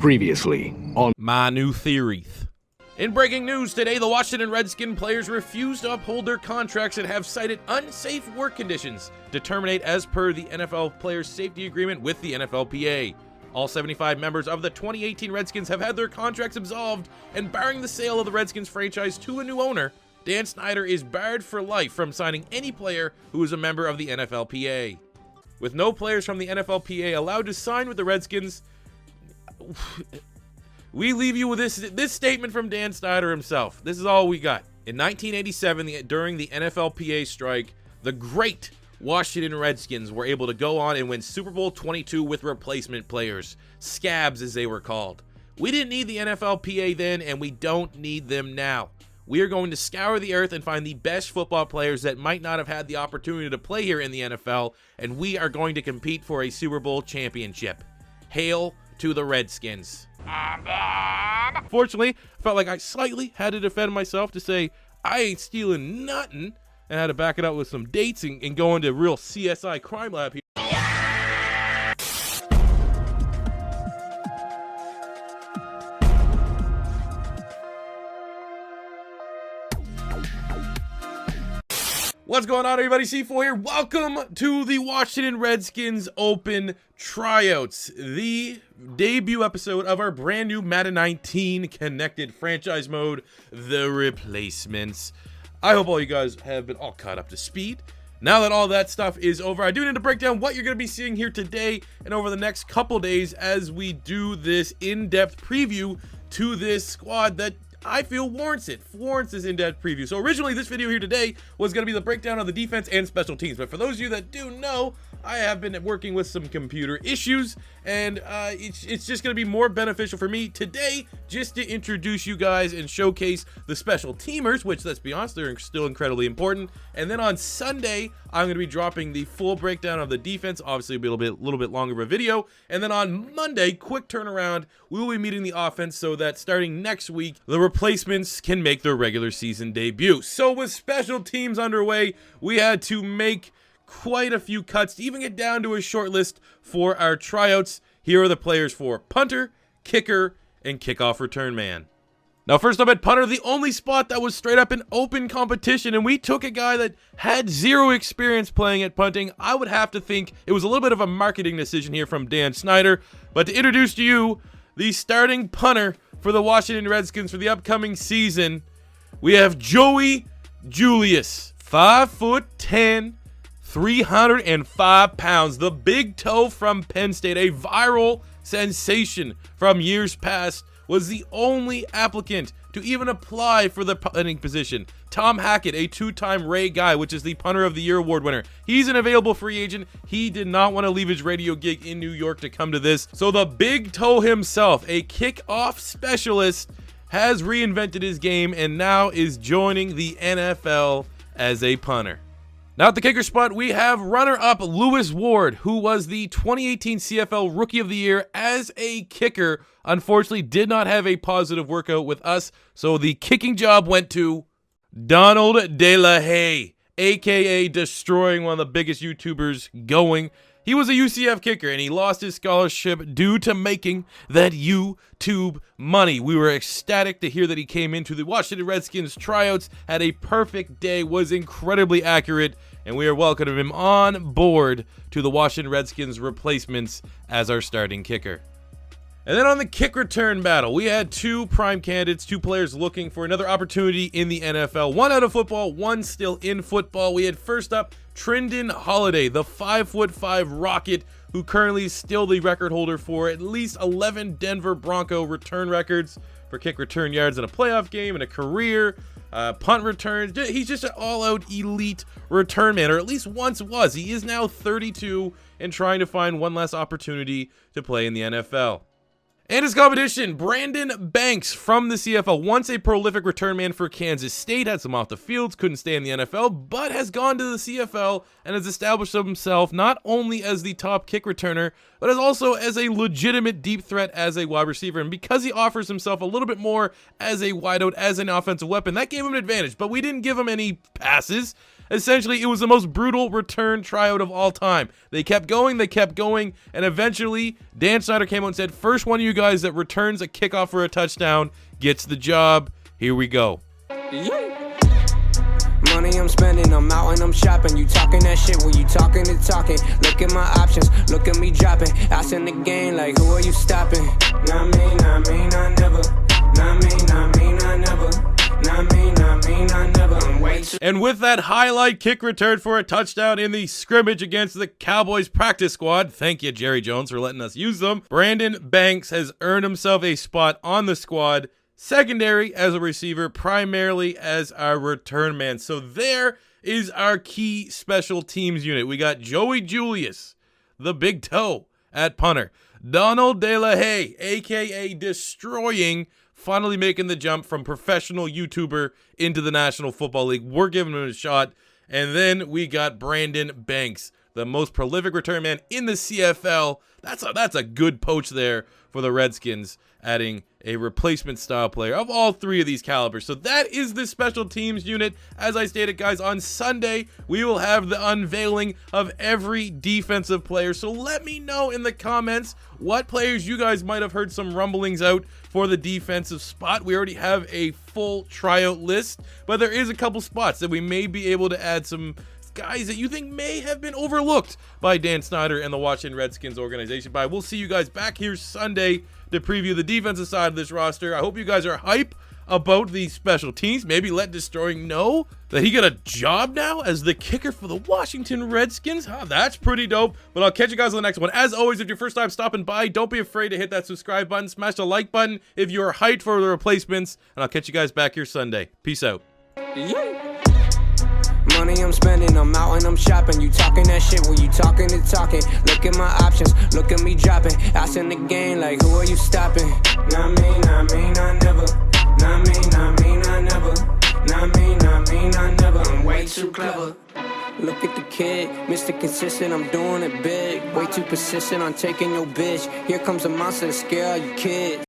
Previously on My New Theory. In breaking news today, the Washington Redskins players refuse to uphold their contracts and have cited unsafe work conditions to terminate as per the NFL Players Safety Agreement with the NFLPA. All 75 members of the 2018 Redskins have had their contracts absolved, and barring the sale of the Redskins franchise to a new owner, Dan Snyder is barred for life from signing any player who is a member of the NFLPA. With no players from the NFLPA allowed to sign with the Redskins, we leave you with this statement from Dan Snyder himself. This is all we got. In 1987, during the NFLPA strike, the great Washington Redskins were able to go on and win Super Bowl 22 with replacement players, SCABs as they were called. We didn't need the NFLPA then, and we don't need them now. We are going to scour the earth and find the best football players that might not have had the opportunity to play here in the NFL, and we are going to compete for a Super Bowl championship. Hail to the Redskins. Fortunately, I felt like I slightly had to defend myself to say I ain't stealing nothing, and had to back it up with some dates and go into real CSI crime lab here. What's going on, everybody? C4 here. Welcome to the Washington Redskins Open Tryouts, the debut episode of our brand new Madden 19 connected franchise mode, The Replacements. I hope all you guys have been all caught up to speed. Now that all that stuff is over, I do need to break down what you're going to be seeing here today and over the next couple days as we do this in-depth preview to this squad that I feel warrants this in-depth preview. So originally this video here today was going to be the breakdown of the defense and special teams, but for those of you that do know, I have been working with some computer issues, and it's just going to be more beneficial for me today just to introduce you guys and showcase the special teamers, which, let's be honest, they're still incredibly important. And then on Sunday, I'm going to be dropping the full breakdown of the defense. Obviously, it'll be a little bit longer of a video. And then on Monday, quick turnaround, we will be meeting the offense so that starting next week, the replacements can make their regular season debut. So with special teams underway, we had to make quite a few cuts to even get down to a short list for our tryouts. Here are the players for punter, kicker, and kickoff return man. Now, first up at punter, the only spot that was straight up an open competition, and we took a guy that had zero experience playing at punting. I would have to think it was a little bit of a marketing decision here from Dan Snyder. But to introduce to you the starting punter for the Washington Redskins for the upcoming season, we have Joey Julius, 5'10", 305 pounds, the big toe from Penn State, a viral sensation from years past, was the only applicant to even apply for the punting position. Tom Hackett, a two-time Ray Guy, which is the Punter of the Year award winner. He's an available free agent. He did not want to leave his radio gig in New York to come to this. So the big toe himself, a kickoff specialist, has reinvented his game and now is joining the NFL as a punter. Now at the kicker spot, we have runner-up Lewis Ward, who was the 2018 CFL Rookie of the Year as a kicker. Unfortunately, did not have a positive workout with us, so the kicking job went to Donald De La Haye, a.k.a. destroying one of the biggest YouTubers going. He was a UCF kicker, and he lost his scholarship due to making that YouTube money. We were ecstatic to hear that he came into the Washington Redskins tryouts, had a perfect day, was incredibly accurate, and we are welcoming him on board to the Washington Redskins replacements as our starting kicker. And then on the kick return battle, we had two prime candidates, two players looking for another opportunity in the NFL. One out of football, one still in football. We had first up Trindon Holiday, the 5'5" Rocket, who currently is still the record holder for at least 11 Denver Bronco return records for kick return yards in a playoff game, in a career, punt returns. He's just an all-out elite return man, or at least once was. He is now 32 and trying to find one last opportunity to play in the NFL. And his competition, Brandon Banks from the CFL, once a prolific return man for Kansas State, had some off the fields, couldn't stay in the NFL, but has gone to the CFL and has established himself not only as the top kick returner, but also as a legitimate deep threat as a wide receiver. And because he offers himself a little bit more as a wideout, as an offensive weapon, that gave him an advantage, but we didn't give him any passes. Essentially, it was the most brutal return tryout of all time. They kept going, and eventually, Dan Snyder came out and said, first one of you guys that returns a kickoff for a touchdown gets the job. Here we go. Money I'm spending, I'm out and I'm shopping. You talking that shit, well, you talking the talking. Look at my options, look at me dropping. Ass in the game, like, who are you stopping? Not me, not me, not never. Not me, not me, not never. Not me, not me, not never. I'm way too. And with that highlight kick return for a touchdown in the scrimmage against the Cowboys practice squad, thank you, Jerry Jones, for letting us use them, Brandon Banks has earned himself a spot on the squad, secondary as a receiver, primarily as our return man. So there is our key special teams unit. We got Joey Julius, the big toe, at punter. Donald De La Haye, a.k.a. Destroying, finally making the jump from professional YouTuber into the National Football League. We're giving him a shot. And then we got Brandon Banks, the most prolific return man in the CFL. That's a good poach there for the Redskins, adding a replacement style player of all three of these calibers. So that is the special teams unit. As I stated, guys, on Sunday, we will have the unveiling of every defensive player. So let me know in the comments what players you guys might have heard some rumblings out for the defensive spot. We already have a full tryout list, but there is a couple spots that we may be able to add some guys that you think may have been overlooked by Dan Snyder and the Washington Redskins organization. But we'll see you guys back here Sunday to preview the defensive side of this roster. I hope you guys are hype about the special teams. Maybe let Destroying know that he got a job now as the kicker for the Washington Redskins. That's pretty dope. But I'll catch you guys on the next one. As always, if you're first time stopping by, don't be afraid to hit that subscribe button. Smash the like button if you're hyped for the replacements. And I'll catch you guys back here Sunday. Peace out. Money I'm spending, I'm out and I'm shopping. You talking that shit, well, you talking the talking. Look at my options, look at me dropping. Ass in the game, like, who are you stopping? Not me, not me, not never. Not me, not me, not never. Not me, not me, not never. I'm way too clever. Look at the kid, Mr. Consistent, I'm doing it big. Way too persistent on taking your bitch. Here comes a monster to scare all you kids.